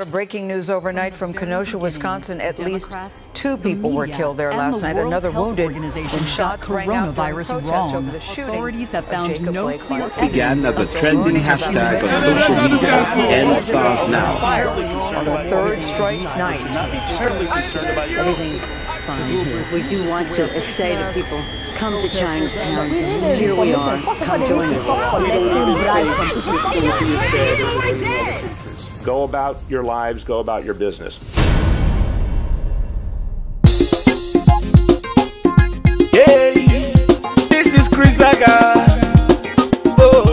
Breaking news overnight from Kenosha, Wisconsin. At least 2 people were killed there last night. Another wounded when shots rang out during protests over the shooting. Authorities have found no clear evidence. Began as a trending hashtag on social media. #EndSARSNow. Fire on the 3rd straight night. Everything's fine here. We do want to say to people, come to Chinatown. Here we are. Come join us. Go about your lives, go about your business. Hey, this is Chris Zaga. Oh,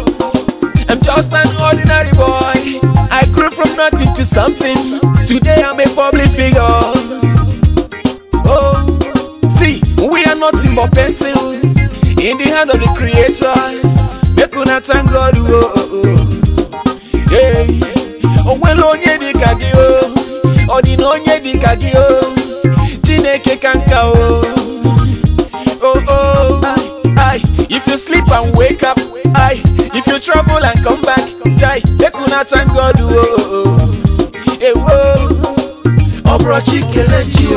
I'm just an ordinary boy. I grew from nothing to something. Today I'm a public figure. Oh, see, we are nothing but pencils in the hand of the Creator. Make una thank God. Hey. Onwelo onye dika gi o, odina onye dika gi o, Chineke kanka o. Oh, aye. If you sleep and wake up, aye. If you travel and come back, jai. Make una thank God o. Eh wo, obro chikele chi o,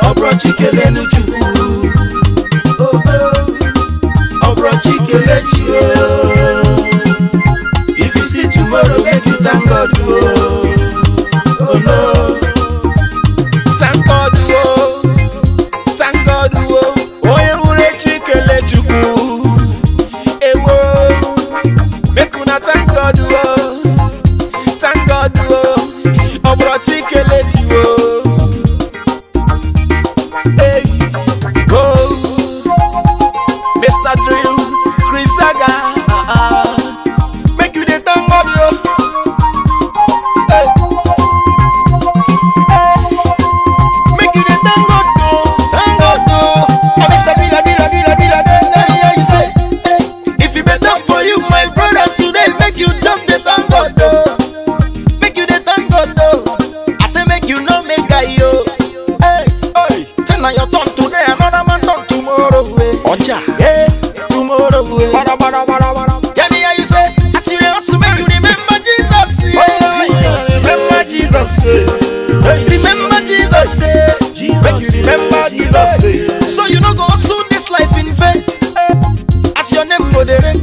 obro chikele nuju. Oh, obro chikele chi o. Tomorrow make you thank God, oh no. Thank God, thank God, oh you ure chikele chuku. Ewo, make una thank God, thank God, obro chikele chiwo. Hey, oh, Mr. Drill, Chris Zaga. Yeah, tomorrow. Tell me how you say. I see you also make you remember Jesus. Remember Jesus. Remember Jesus. Make you remember Jesus. So you no go soon this life in vain. As your name go there.